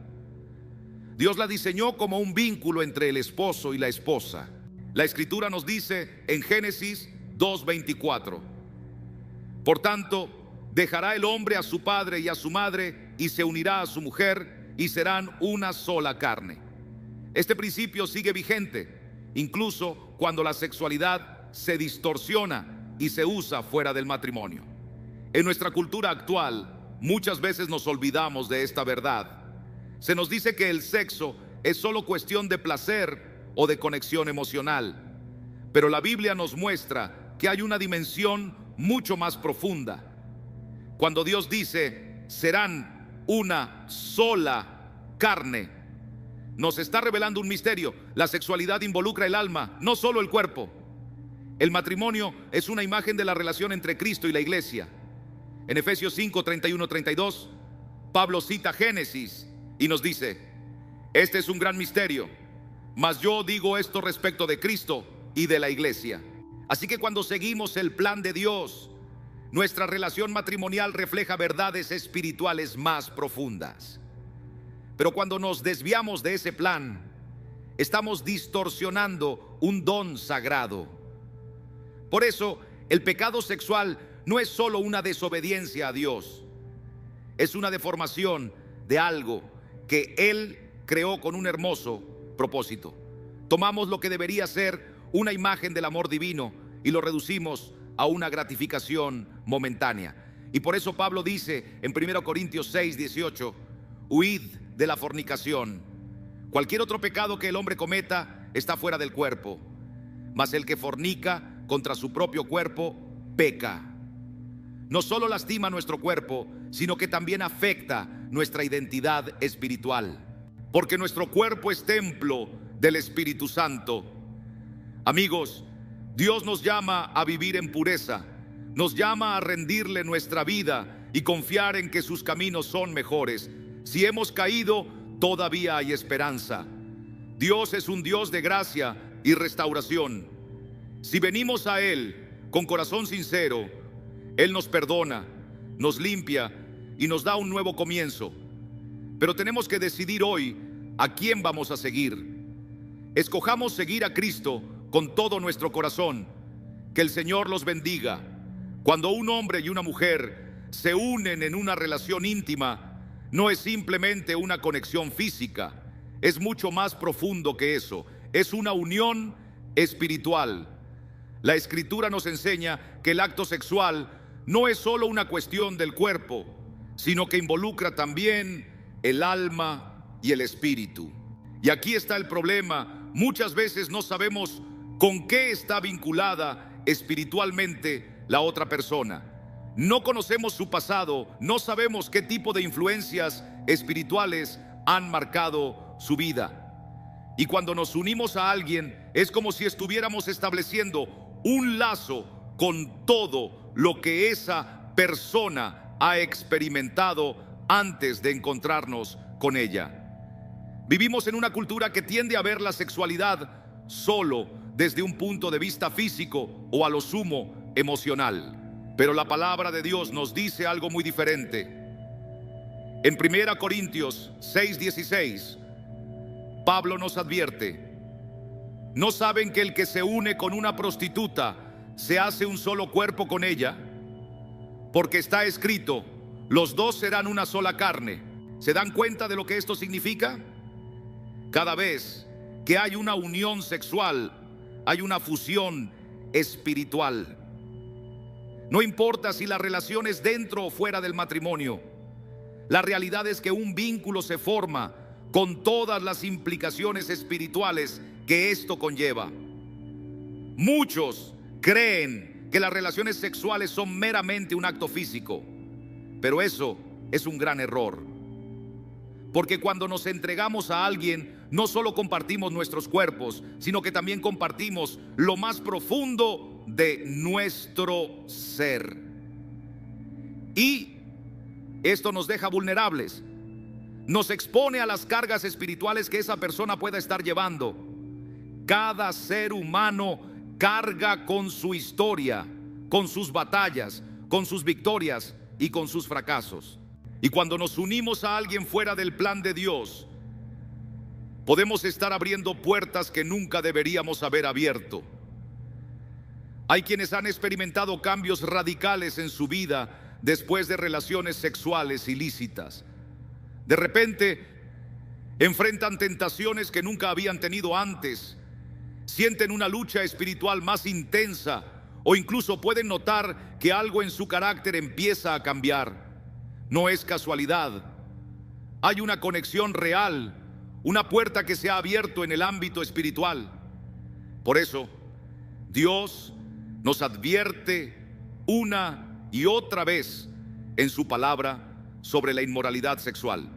A: Dios la diseñó como un vínculo entre el esposo y la esposa. La Escritura nos dice en Génesis 2:24: por tanto, dejará el hombre a su padre y a su madre y se unirá a su mujer y serán una sola carne. Este principio sigue vigente, incluso cuando la sexualidad se distorsiona y se usa fuera del matrimonio. En nuestra cultura actual, muchas veces nos olvidamos de esta verdad. Se nos dice que el sexo es solo cuestión de placer o de conexión emocional, pero la Biblia nos muestra que hay una dimensión mucho más profunda. Cuando Dios dice, serán una sola carne, nos está revelando un misterio. La sexualidad involucra el alma, no solo el cuerpo. El matrimonio es una imagen de la relación entre Cristo y la iglesia. En Efesios 5:31-32, Pablo cita Génesis y nos dice: este es un gran misterio, mas yo digo esto respecto de Cristo y de la iglesia. Así que cuando seguimos el plan de Dios, nuestra relación matrimonial refleja verdades espirituales más profundas. Pero cuando nos desviamos de ese plan, estamos distorsionando un don sagrado. Por eso, el pecado sexual no es solo una desobediencia a Dios, es una deformación de algo que Él creó con un hermoso propósito. Tomamos lo que debería ser una imagen del amor divino y lo reducimos a una gratificación momentánea. Y por eso Pablo dice en 1 Corintios 6:18: huid de la fornicación. Cualquier otro pecado que el hombre cometa está fuera del cuerpo, mas el que fornica contra su propio cuerpo peca. No solo lastima nuestro cuerpo, sino que también afecta nuestra identidad espiritual, porque nuestro cuerpo es templo del Espíritu Santo. Amigos, Dios nos llama a vivir en pureza, nos llama a rendirle nuestra vida y confiar en que sus caminos son mejores. Si hemos caído, todavía hay esperanza. Dios es un Dios de gracia y restauración. Si venimos a Él con corazón sincero, Él nos perdona, nos limpia y nos da un nuevo comienzo. Pero tenemos que decidir hoy a quién vamos a seguir. Escojamos seguir a Cristo con todo nuestro corazón. Que el Señor los bendiga. Cuando un hombre y una mujer se unen en una relación íntima, no es simplemente una conexión física, es mucho más profundo que eso. Es una unión espiritual. La Escritura nos enseña que el acto sexual no es solo una cuestión del cuerpo, sino que involucra también el alma y el espíritu. Y aquí está el problema: muchas veces no sabemos con qué está vinculada espiritualmente la otra persona. No conocemos su pasado, no sabemos qué tipo de influencias espirituales han marcado su vida. Y cuando nos unimos a alguien, es como si estuviéramos estableciendo un lazo con todo lo que esa persona ha experimentado antes de encontrarnos con ella. Vivimos en una cultura que tiende a ver la sexualidad solo desde un punto de vista físico o a lo sumo emocional. Pero la palabra de Dios nos dice algo muy diferente. En 1 Corintios 6:16, Pablo nos advierte: ¿no saben que el que se une con una prostituta se hace un solo cuerpo con ella? Porque está escrito: los dos serán una sola carne. ¿Se dan cuenta de lo que esto significa? Cada vez que hay una unión sexual, hay una fusión espiritual. No importa si la relación es dentro o fuera del matrimonio, la realidad es que un vínculo se forma con todas las implicaciones espirituales que esto conlleva. Muchos creen que las relaciones sexuales son meramente un acto físico, pero eso es un gran error. Porque cuando nos entregamos a alguien, no solo compartimos nuestros cuerpos, sino que también compartimos lo más profundo de nuestro ser. Y esto nos deja vulnerables, nos expone a las cargas espirituales que esa persona pueda estar llevando. Cada ser humano carga con su historia, con sus batallas, con sus victorias y con sus fracasos. Y cuando nos unimos a alguien fuera del plan de Dios, podemos estar abriendo puertas que nunca deberíamos haber abierto. Hay quienes han experimentado cambios radicales en su vida después de relaciones sexuales ilícitas. De repente enfrentan tentaciones que nunca habían tenido antes, sienten una lucha espiritual más intensa o incluso pueden notar que algo en su carácter empieza a cambiar. No es casualidad, hay una conexión real, una puerta que se ha abierto en el ámbito espiritual. Por eso, Dios nos advierte una y otra vez en su palabra sobre la inmoralidad sexual.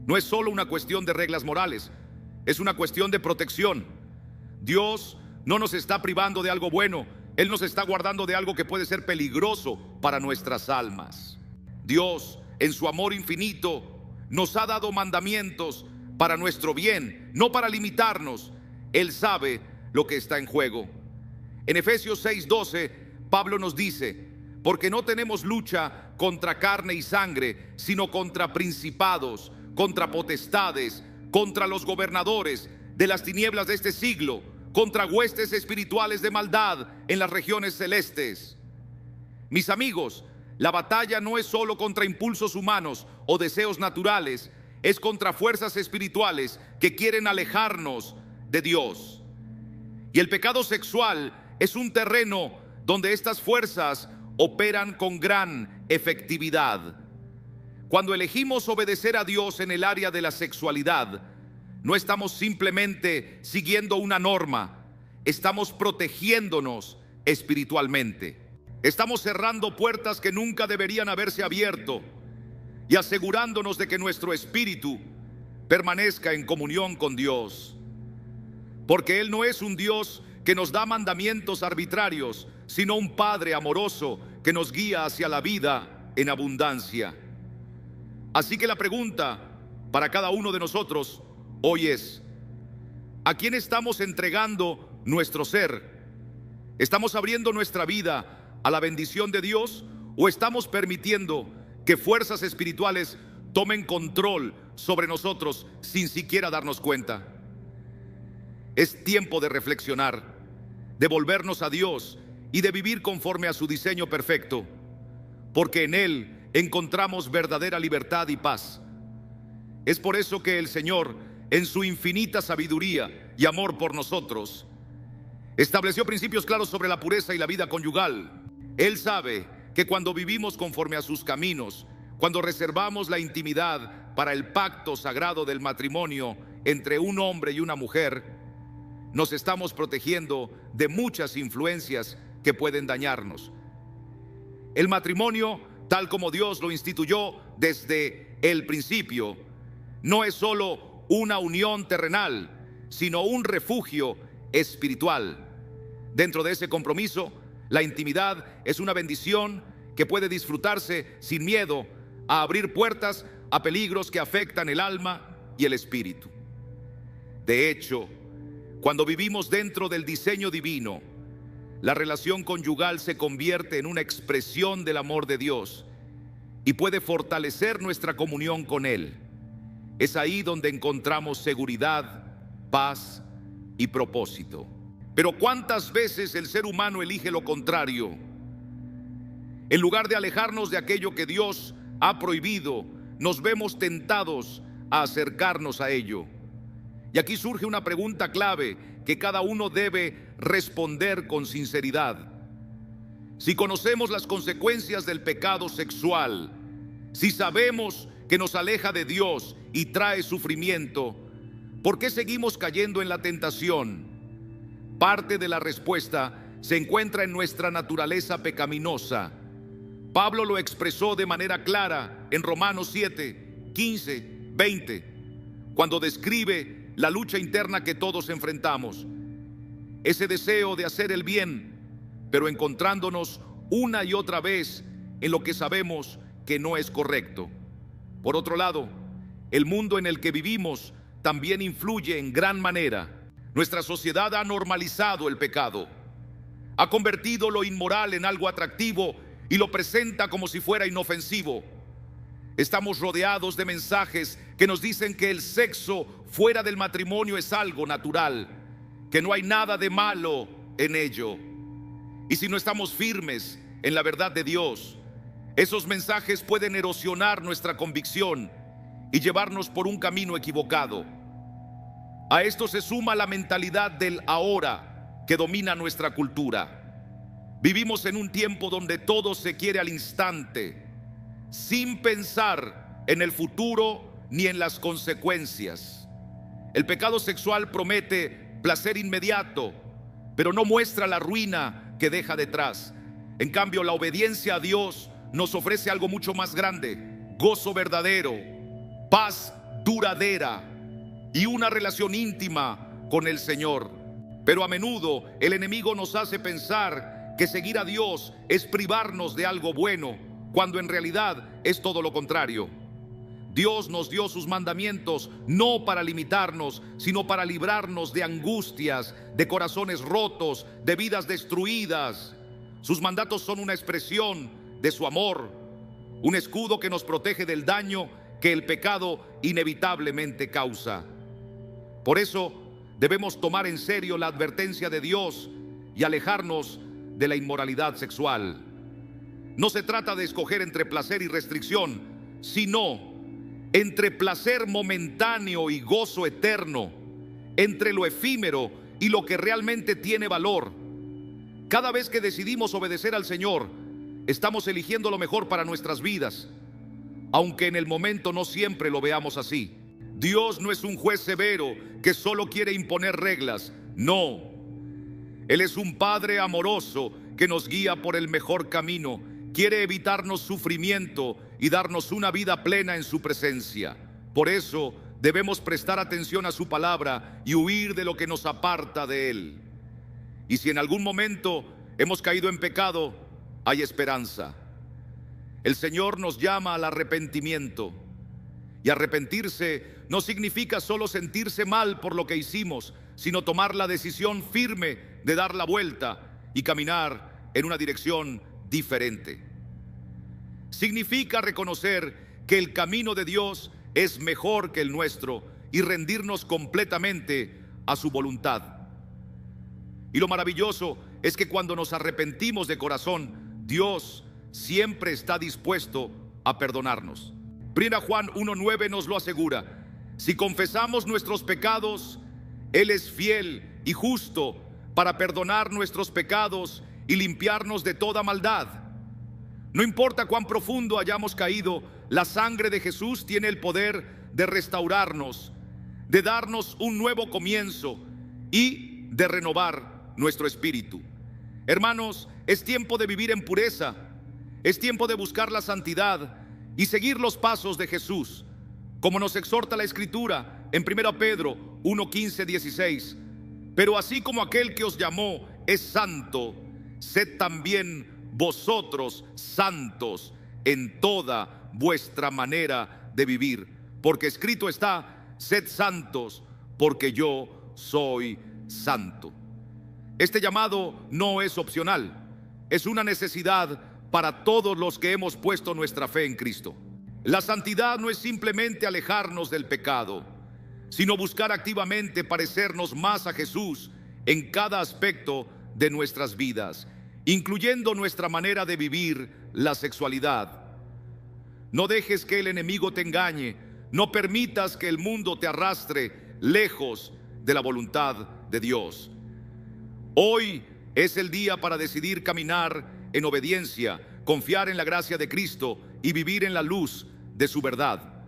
A: No es solo una cuestión de reglas morales, es una cuestión de protección. Dios no nos está privando de algo bueno, Él nos está guardando de algo que puede ser peligroso para nuestras almas. Dios, en su amor infinito, nos ha dado mandamientos para nuestro bien, no para limitarnos. Él sabe lo que está en juego. En Efesios 6:12, Pablo nos dice: porque no tenemos lucha contra carne y sangre, sino contra principados, contra potestades, contra los gobernadores de las tinieblas de este siglo, contra huestes espirituales de maldad en las regiones celestes. Mis amigos, la batalla no es solo contra impulsos humanos o deseos naturales, es contra fuerzas espirituales que quieren alejarnos de Dios. Y el pecado sexual es un terreno donde estas fuerzas operan con gran efectividad. Cuando elegimos obedecer a Dios en el área de la sexualidad, no estamos simplemente siguiendo una norma, estamos protegiéndonos espiritualmente. Estamos cerrando puertas que nunca deberían haberse abierto y asegurándonos de que nuestro espíritu permanezca en comunión con Dios. Porque Él no es un Dios que nos da mandamientos arbitrarios, sino un Padre amoroso que nos guía hacia la vida en abundancia. Así que la pregunta para cada uno de nosotros hoy es: ¿a quién estamos entregando nuestro ser? ¿Estamos abriendo nuestra vida a la bendición de Dios o estamos permitiendo que fuerzas espirituales tomen control sobre nosotros sin siquiera darnos cuenta? Es tiempo de reflexionar, de volvernos a Dios y de vivir conforme a su diseño perfecto, porque en Él encontramos verdadera libertad y paz. Es por eso que el Señor, en su infinita sabiduría y amor por nosotros, estableció principios claros sobre la pureza y la vida conyugal. Él sabe que cuando vivimos conforme a sus caminos, cuando reservamos la intimidad para el pacto sagrado del matrimonio entre un hombre y una mujer, nos estamos protegiendo de muchas influencias que pueden dañarnos. El matrimonio, tal como Dios lo instituyó desde el principio, no es solo una unión terrenal, sino un refugio espiritual. Dentro de ese compromiso, la intimidad es una bendición que puede disfrutarse sin miedo a abrir puertas a peligros que afectan el alma y el espíritu. De hecho, cuando vivimos dentro del diseño divino, la relación conyugal se convierte en una expresión del amor de Dios y puede fortalecer nuestra comunión con Él. Es ahí donde encontramos seguridad, paz y propósito. Pero ¿cuántas veces el ser humano elige lo contrario? En lugar de alejarnos de aquello que Dios ha prohibido, nos vemos tentados a acercarnos a ello. Y aquí surge una pregunta clave que cada uno debe responder con sinceridad. Si conocemos las consecuencias del pecado sexual, si sabemos que nos aleja de Dios y trae sufrimiento, ¿por qué seguimos cayendo en la tentación? Parte de la respuesta se encuentra en nuestra naturaleza pecaminosa. Pablo lo expresó de manera clara en Romanos 7, 15, 20, cuando describe la lucha interna que todos enfrentamos. Ese deseo de hacer el bien pero encontrándonos una y otra vez en lo que sabemos que no es correcto. Por otro lado, el mundo en el que vivimos también influye en gran manera. Nuestra sociedad ha normalizado el pecado, ha convertido lo inmoral en algo atractivo y lo presenta como si fuera inofensivo. Estamos rodeados de mensajes que nos dicen que el sexo fuera del matrimonio es algo natural, que no hay nada de malo en ello. Y si no estamos firmes en la verdad de Dios, esos mensajes pueden erosionar nuestra convicción y llevarnos por un camino equivocado. A esto se suma la mentalidad del ahora que domina nuestra cultura. Vivimos en un tiempo donde todo se quiere al instante, sin pensar en el futuro ni en las consecuencias. El pecado sexual promete placer inmediato, pero no muestra la ruina que deja detrás. En cambio, la obediencia a Dios nos ofrece algo mucho más grande: gozo verdadero, paz duradera y una relación íntima con el Señor. Pero a menudo el enemigo nos hace pensar que seguir a Dios es privarnos de algo bueno, cuando en realidad es todo lo contrario. Dios nos dio sus mandamientos no para limitarnos, sino para librarnos de angustias, de corazones rotos, de vidas destruidas. Sus mandatos son una expresión de su amor, un escudo que nos protege del daño que el pecado inevitablemente causa. Por eso debemos tomar en serio la advertencia de Dios y alejarnos de la inmoralidad sexual. No se trata de escoger entre placer y restricción, sino entre placer momentáneo y gozo eterno, entre lo efímero y lo que realmente tiene valor. Cada vez que decidimos obedecer al Señor, estamos eligiendo lo mejor para nuestras vidas, aunque en el momento no siempre lo veamos así. Dios no es un juez severo que solo quiere imponer reglas. No, Él es un Padre amoroso que nos guía por el mejor camino. Quiere evitarnos sufrimiento y darnos una vida plena en su presencia. Por eso debemos prestar atención a su palabra y huir de lo que nos aparta de Él. Y si en algún momento hemos caído en pecado, hay esperanza. El Señor nos llama al arrepentimiento. Y arrepentirse no significa solo sentirse mal por lo que hicimos, sino tomar la decisión firme de dar la vuelta y caminar en una dirección diferente. Significa reconocer que el camino de Dios es mejor que el nuestro y rendirnos completamente a su voluntad. Y lo maravilloso es que cuando nos arrepentimos de corazón, Dios siempre está dispuesto a perdonarnos. 1 Juan 1:9 nos lo asegura: si confesamos nuestros pecados, Él es fiel y justo para perdonar nuestros pecados y limpiarnos de toda maldad. No importa cuán profundo hayamos caído, la sangre de Jesús tiene el poder de restaurarnos, de darnos un nuevo comienzo y de renovar nuestro espíritu. Hermanos, es tiempo de vivir en pureza, es tiempo de buscar la santidad y seguir los pasos de Jesús, como nos exhorta la Escritura en 1 Pedro 1:15-16. Pero así como aquel que os llamó es santo, sed también vosotros santos en toda vuestra manera de vivir, porque escrito está: sed santos, porque yo soy santo. Este llamado no es opcional, es una necesidad para todos los que hemos puesto nuestra fe en Cristo. La santidad no es simplemente alejarnos del pecado, sino buscar activamente parecernos más a Jesús en cada aspecto de nuestras vidas, incluyendo nuestra manera de vivir la sexualidad. No dejes que el enemigo te engañe, no permitas que el mundo te arrastre lejos de la voluntad de Dios. Hoy es el día para decidir caminar en obediencia, confiar en la gracia de Cristo y vivir en la luz de su verdad.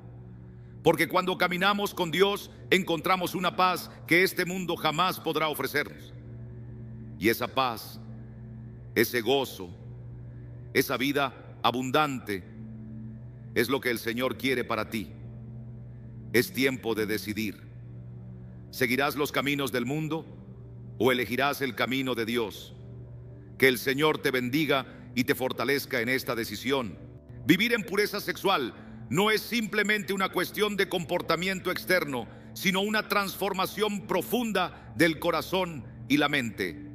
A: Porque cuando caminamos con Dios, encontramos una paz que este mundo jamás podrá ofrecernos. Y esa paz, ese gozo, esa vida abundante, es lo que el Señor quiere para ti. Es tiempo de decidir. ¿Seguirás los caminos del mundo o elegirás el camino de Dios? Que el Señor te bendiga y te fortalezca en esta decisión. Vivir en pureza sexual no es simplemente una cuestión de comportamiento externo, sino una transformación profunda del corazón y la mente.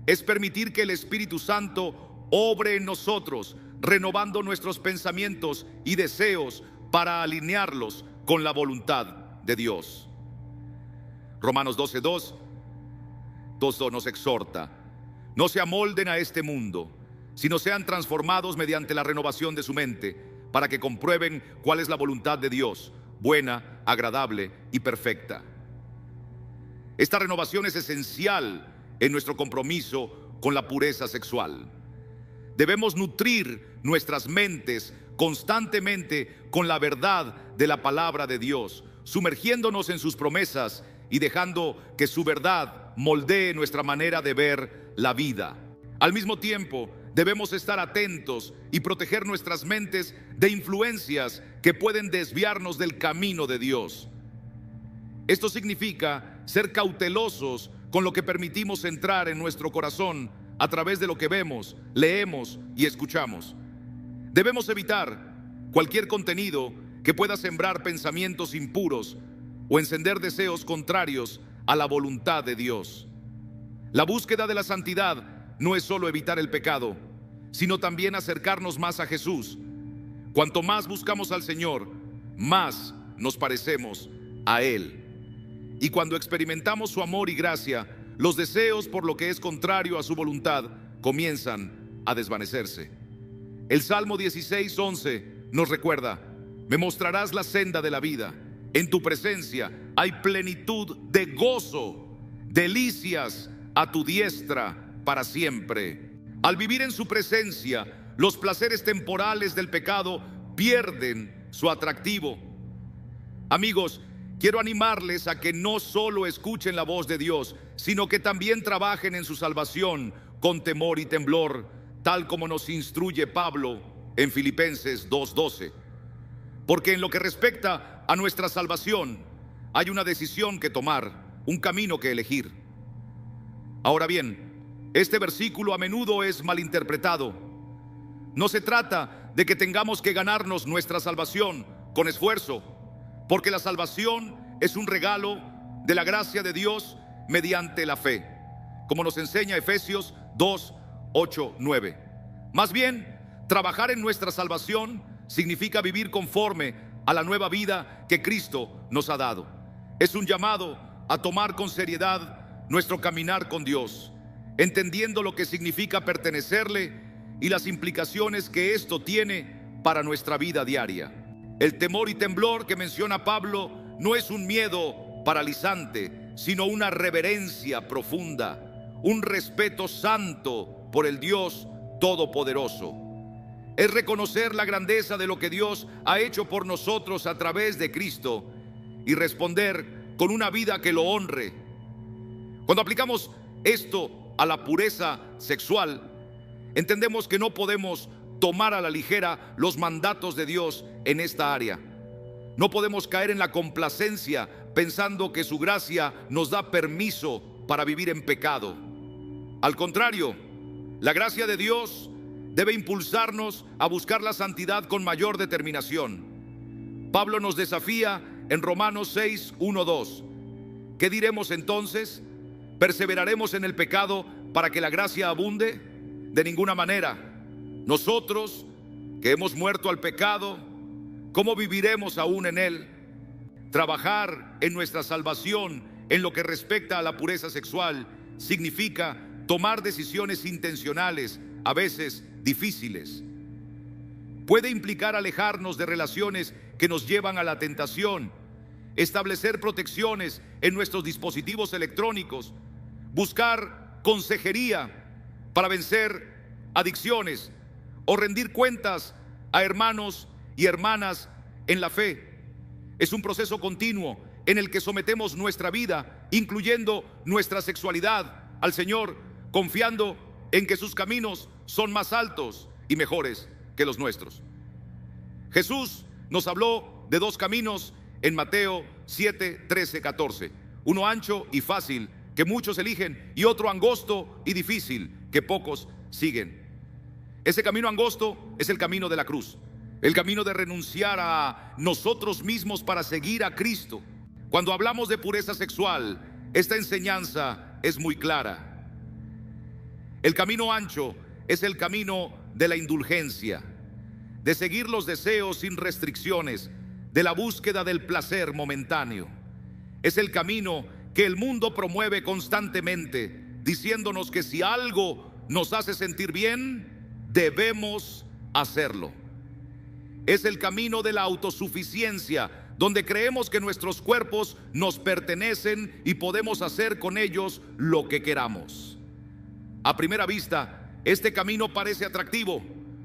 A: Es permitir que el Espíritu Santo obre en nosotros, renovando nuestros pensamientos y deseos para alinearlos con la voluntad de Dios. Romanos 12:2 nos exhorta: no se amolden a este mundo, sino sean transformados mediante la renovación de su mente, para que comprueben cuál es la voluntad de Dios, buena, agradable y perfecta. Esta renovación es esencial en nuestro compromiso con la pureza sexual. Debemos nutrir nuestras mentes constantemente con la verdad de la palabra de Dios, sumergiéndonos en sus promesas y dejando que su verdad moldee nuestra manera de ver la vida. Al mismo tiempo, debemos estar atentos y proteger nuestras mentes de influencias que pueden desviarnos del camino de Dios. Esto significa ser cautelosos con lo que permitimos entrar en nuestro corazón a través de lo que vemos, leemos y escuchamos. Debemos evitar cualquier contenido que pueda sembrar pensamientos impuros o encender deseos contrarios a la voluntad de Dios. La búsqueda de la santidad no es solo evitar el pecado, sino también acercarnos más a Jesús. Cuanto más buscamos al Señor, más nos parecemos a Él. Y cuando experimentamos su amor y gracia, los deseos por lo que es contrario a su voluntad comienzan a desvanecerse. El Salmo 16:11 nos recuerda: me mostrarás la senda de la vida. En tu presencia hay plenitud de gozo, delicias a tu diestra para siempre. Al vivir en su presencia, los placeres temporales del pecado pierden su atractivo. Amigos, quiero animarles a que no solo escuchen la voz de Dios, sino que también trabajen en su salvación con temor y temblor, tal como nos instruye Pablo en Filipenses 2:12. Porque en lo que respecta a nuestra salvación, hay una decisión que tomar, un camino que elegir. Ahora bien, este versículo a menudo es malinterpretado. No se trata de que tengamos que ganarnos nuestra salvación con esfuerzo, porque la salvación es un regalo de la gracia de Dios mediante la fe, como nos enseña Efesios 2:8-9. Más bien, trabajar en nuestra salvación significa vivir conforme a la nueva vida que Cristo nos ha dado. Es un llamado a tomar con seriedad nuestro caminar con Dios, entendiendo lo que significa pertenecerle y las implicaciones que esto tiene para nuestra vida diaria. El temor y temblor que menciona Pablo no es un miedo paralizante, sino una reverencia profunda, un respeto santo por el Dios Todopoderoso. Es reconocer la grandeza de lo que Dios ha hecho por nosotros a través de Cristo y responder con una vida que lo honre. Cuando aplicamos esto a la pureza sexual, entendemos que no podemos tomar a la ligera los mandatos de Dios en esta área. No podemos caer en la complacencia pensando que su gracia nos da permiso para vivir en pecado. Al contrario, la gracia de Dios debe impulsarnos a buscar la santidad con mayor determinación. Pablo nos desafía en Romanos 6:1-2. ¿Qué diremos entonces? ¿Perseveraremos en el pecado para que la gracia abunde? De ninguna manera. Nosotros, que hemos muerto al pecado, ¿cómo viviremos aún en él? Trabajar en nuestra salvación en lo que respecta a la pureza sexual significa tomar decisiones intencionales, a veces difíciles. Puede implicar alejarnos de relaciones que nos llevan a la tentación, establecer protecciones en nuestros dispositivos electrónicos, buscar consejería para vencer adicciones o rendir cuentas a hermanos y hermanas en la fe. Es un proceso continuo en el que sometemos nuestra vida, incluyendo nuestra sexualidad, al Señor, confiando en que sus caminos son más altos y mejores que los nuestros. Jesús nos habló de dos caminos en Mateo 7:13-14. Uno ancho y fácil, que muchos eligen, y otro angosto y difícil, que pocos siguen. Ese camino angosto es el camino de la cruz, el camino de renunciar a nosotros mismos para seguir a Cristo. Cuando hablamos de pureza sexual, esta enseñanza es muy clara. El camino ancho es el camino de la indulgencia, de seguir los deseos sin restricciones, de la búsqueda del placer momentáneo. Es el camino que el mundo promueve constantemente, diciéndonos que si algo nos hace sentir bien, debemos hacerlo. Es el camino de la autosuficiencia, donde creemos que nuestros cuerpos nos pertenecen y podemos hacer con ellos lo que queramos. A primera vista, este camino parece atractivo,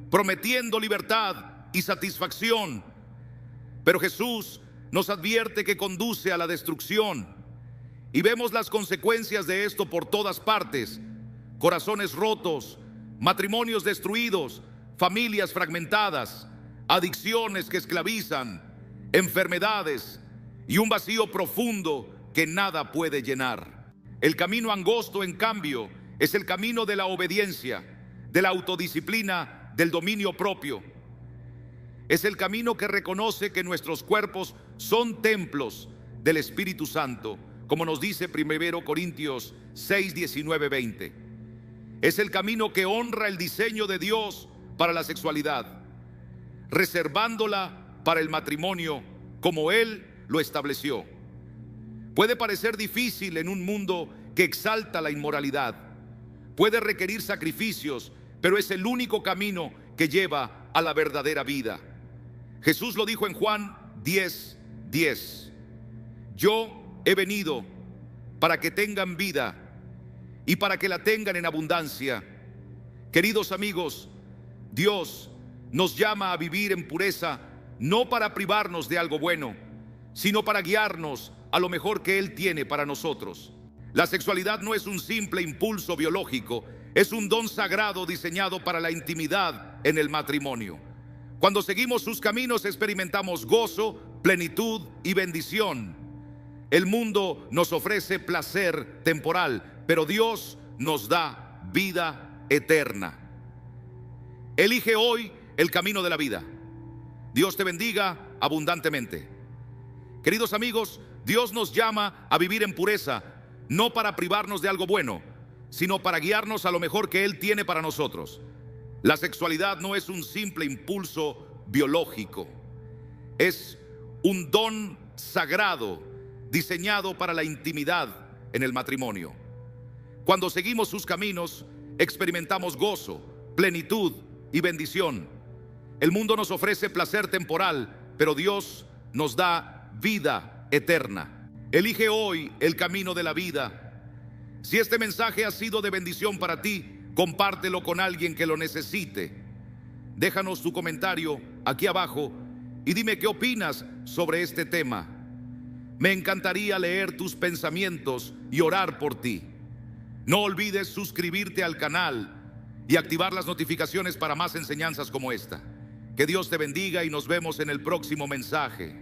A: prometiendo libertad y satisfacción, pero Jesús nos advierte que conduce a la destrucción, y vemos las consecuencias de esto por todas partes: corazones rotos, matrimonios destruidos, familias fragmentadas, adicciones que esclavizan, enfermedades y un vacío profundo que nada puede llenar. El camino angosto, en cambio, es el camino de la obediencia, de la autodisciplina, del dominio propio. Es el camino que reconoce que nuestros cuerpos son templos del Espíritu Santo, como nos dice 1 Corintios 6, 19, 20. Es el camino que honra el diseño de Dios para la sexualidad, reservándola para el matrimonio como Él lo estableció. Puede parecer difícil en un mundo que exalta la inmoralidad. Puede requerir sacrificios, pero es el único camino que lleva a la verdadera vida. Jesús lo dijo en Juan 10, 10. Yo he venido para que tengan vida y para que la tengan en abundancia. Queridos amigos, Dios nos llama a vivir en pureza, no para privarnos de algo bueno, sino para guiarnos a lo mejor que Él tiene para nosotros. La sexualidad no es un simple impulso biológico, es un don sagrado diseñado para la intimidad en el matrimonio. Cuando seguimos sus caminos experimentamos gozo, plenitud y bendición. El mundo nos ofrece placer temporal, pero Dios nos da vida eterna. Elige hoy el camino de la vida. Dios te bendiga abundantemente. Queridos amigos, Dios nos llama a vivir en pureza, no para privarnos de algo bueno, sino para guiarnos a lo mejor que Él tiene para nosotros. La sexualidad no es un simple impulso biológico, es un don sagrado diseñado para la intimidad en el matrimonio. Cuando seguimos sus caminos, experimentamos gozo, plenitud y bendición. El mundo nos ofrece placer temporal, pero Dios nos da vida eterna. Elige hoy el camino de la vida. Si este mensaje ha sido de bendición para ti, compártelo con alguien que lo necesite. Déjanos tu comentario aquí abajo y dime qué opinas sobre este tema. Me encantaría leer tus pensamientos y orar por ti. No olvides suscribirte al canal y activar las notificaciones para más enseñanzas como esta. Que Dios te bendiga y nos vemos en el próximo mensaje.